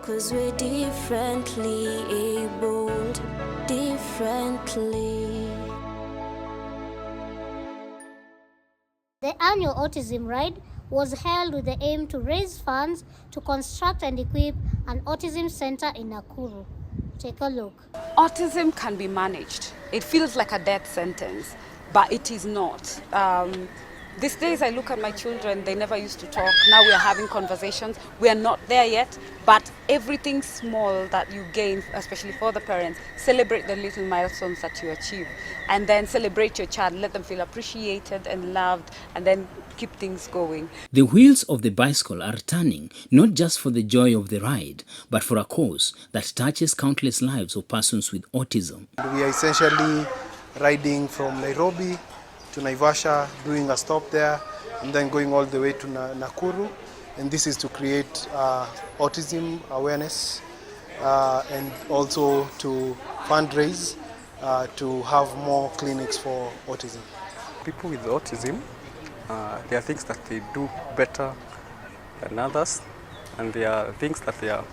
'cause we're differently abled, differently. The annual Autism Ride was held with the aim to raise funds to construct and equip an autism center in Nakuru. Take a look. Autism can be managed. It feels like a death sentence, but it is not. These days I look at my children, they never used to talk. Now we are having conversations. We are not there yet, but everything small that you gain, especially for the parents, celebrate the little milestones that you achieve. And then celebrate your child, let them feel appreciated and loved, and then keep things going. The wheels of the bicycle are turning, not just for the joy of the ride, but for a cause that touches countless lives of persons with autism. We are essentially riding from Nairobi to Naivasha, doing a stop there, and then going all the way to Nakuru. And this is to create autism awareness and also to fundraise to have more clinics for autism. People with autism, there are things that they do better than others, and there are things that they are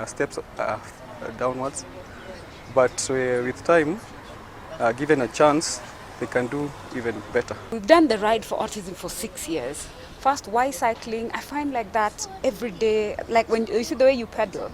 steps downwards. But with time, given a chance, they can do even better. We've done the ride for autism for 6 years. First, why cycling? I find like that every day, like when you see the way you pedal,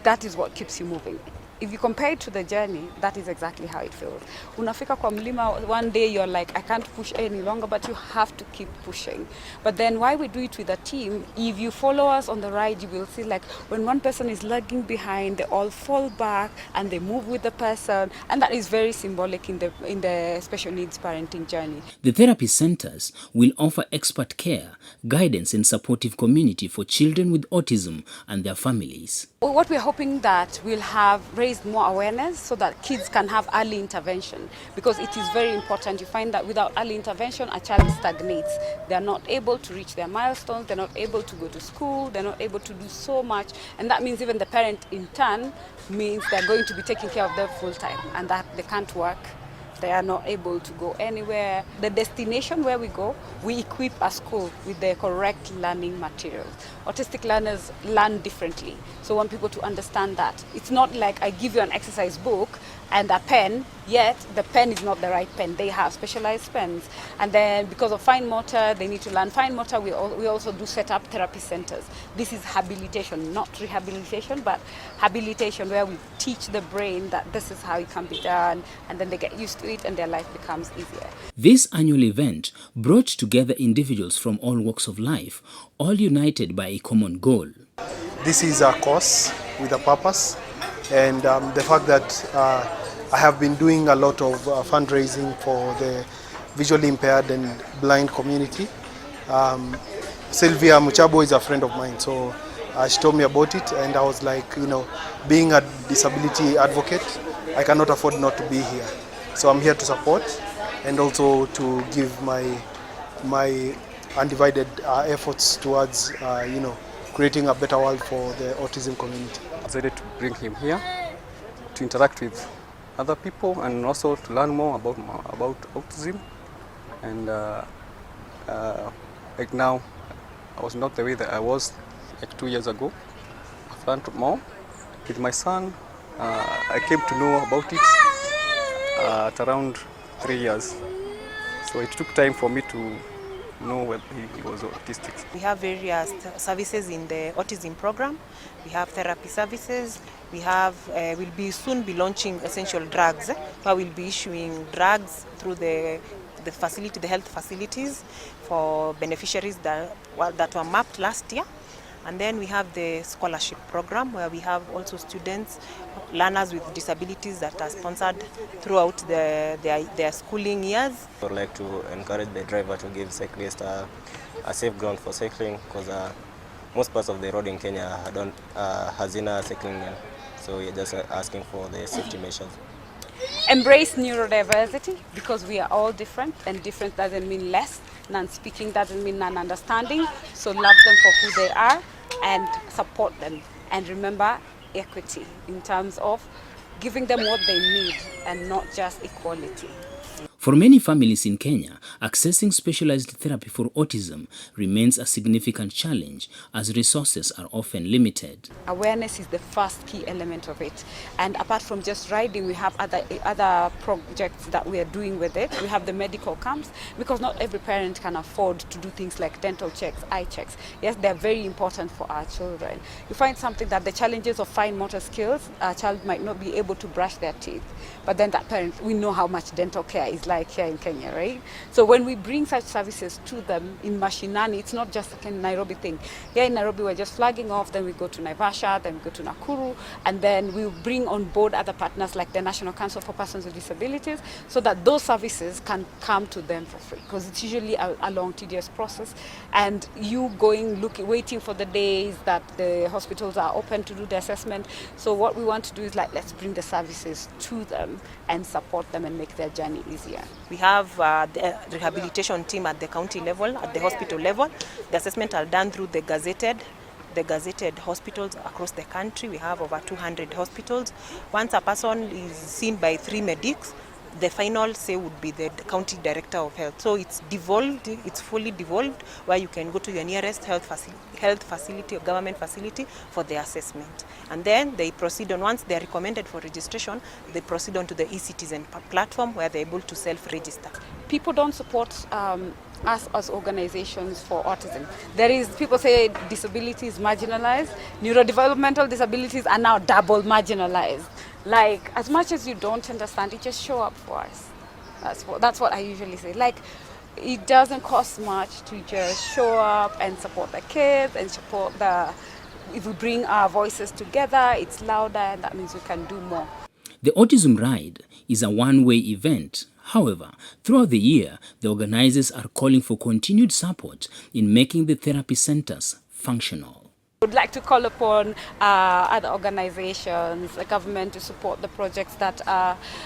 that is what keeps you moving. If you compare it to the journey, that is exactly how it feels. Unafika kwa mlima, one day you're like, I can't push any longer, but you have to keep pushing. But then why we do it with a team, if you follow us on the ride, you will see like when one person is lagging behind, they all fall back and they move with the person. And that is very symbolic in the special needs parenting journey. The therapy centers will offer expert care, guidance and supportive community for children with autism and their families. What we're hoping that we'll have raised more awareness so that kids can have early intervention, because it is very important. You find that without early intervention, a child stagnates. They're not able to reach their milestones, they're not able to go to school, they're not able to do so much, and that means even the parent in turn means they're going to be taking care of them full time, and that they can't work. They are not able to go anywhere. The destination where we go, we equip a school with the correct learning materials. Autistic learners learn differently. So I want people to understand that. It's not like I give you an exercise book and a pen, yet the pen is not the right pen. They have specialized pens. And then because of fine motor, they need to learn fine motor. We also do set up therapy centers. This is habilitation, not rehabilitation, but habilitation, where we teach the brain that this is how it can be done, and then they get used to it and their life becomes easier. This annual event brought together individuals from all walks of life, all united by a common goal. This is a cause with a purpose, and the fact that I have been doing a lot of fundraising for the visually impaired and blind community. Sylvia Muchabo is a friend of mine, so she told me about it, and I was like, being a disability advocate, I cannot afford not to be here. So I'm here to support and also to give my undivided efforts towards creating a better world for the autism community. I decided to bring him here to interact with other people and also to learn more about autism. And like now, I was not the way that I was like 2 years ago. I've learned more. With my son, I came to know about it at around 3 years. So it took time for me to know whether he was autistic. We have various services in the autism program. We have therapy services. We have, we'll soon be launching essential drugs, where we'll be issuing drugs through the facility, the health facilities, for beneficiaries that were mapped last year. And then we have the scholarship program, where we have also students, learners with disabilities that are sponsored throughout their schooling years. I would like to encourage the driver to give cyclists a safe ground for cycling, because most parts of the road in Kenya has enough cycling lane. So we're just asking for the safety measures. Embrace neurodiversity, because we are all different, and different doesn't mean less. Non-speaking doesn't mean non-understanding. So love them for who they are and support them. And remember equity in terms of giving them what they need and not just equality. For many families in Kenya, accessing specialized therapy for autism remains a significant challenge as resources are often limited. Awareness is the first key element of it. And apart from just riding, we have other projects that we are doing with it. We have the medical camps, because not every parent can afford to do things like dental checks, eye checks. Yes, they're very important for our children. You find something that the challenges of fine motor skills, a child might not be able to brush their teeth. But then that parent, we know how much dental care is like here in Kenya, right? So when we bring such services to them in mashinani, it's not just a Nairobi thing. Here in Nairobi, we're just flagging off, then we go to Naivasha, then we go to Nakuru, and then we bring on board other partners like the National Council for Persons with Disabilities, so that those services can come to them for free, because it's usually a long, tedious process. And you waiting for the days that the hospitals are open to do the assessment. So what we want to do is let's bring the services to them and support them and make their journey easier. We have the rehabilitation team at the county level, at the hospital level. The assessments are done through the gazetted hospitals across the country. We have over 200 hospitals. Once a person is seen by 3 medics, the final say would be the county director of health. So it's devolved, it's fully devolved, where you can go to your nearest health facility or government facility for the assessment. And then they proceed on, once they're recommended for registration, they proceed on to the eCitizen platform where they're able to self-register. People don't support us as organizations for autism. People say disability is marginalized. Neurodevelopmental disabilities are now double marginalized. Like, as much as you don't understand it, just show up for us. That's what I usually say. Like, it doesn't cost much to just show up and support the kids and support if we bring our voices together, it's louder, and that means we can do more. The Autism Ride is a one-way event. However, throughout the year, the organizers are calling for continued support in making the therapy centers functional. I would like to call upon other organizations, the government, to support the projects that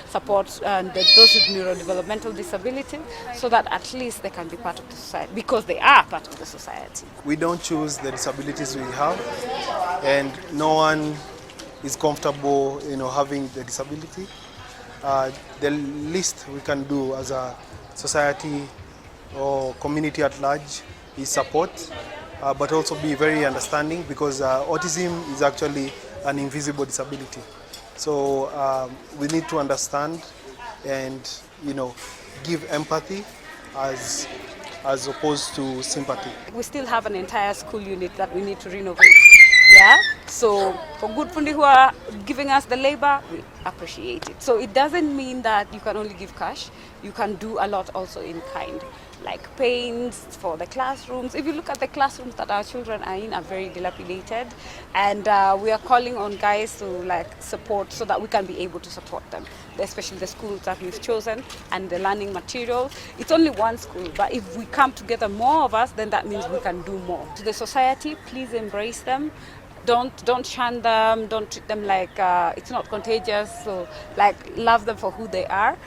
support those with neurodevelopmental disability, so that at least they can be part of the society, because they are part of the society. We don't choose the disabilities we have, and no one is comfortable, having the disability. The least we can do as a society or community at large is support, but also be very understanding, because autism is actually an invisible disability. So we need to understand and give empathy as opposed to sympathy. We still have an entire school unit that we need to renovate. Yeah, so for good fundi who are giving us the labor, we appreciate it. So it doesn't mean that you can only give cash. You can do a lot also in kind, like paints for the classrooms. If you look at the classrooms that our children are in, are very dilapidated, and we are calling on guys to support, so that we can be able to support them, especially the schools that we've chosen and the learning materials. It's only one school, but if we come together, more of us, then that means we can do more. To the society, please embrace them. Don't shun them. Don't treat them like it's not contagious. So love them for who they are.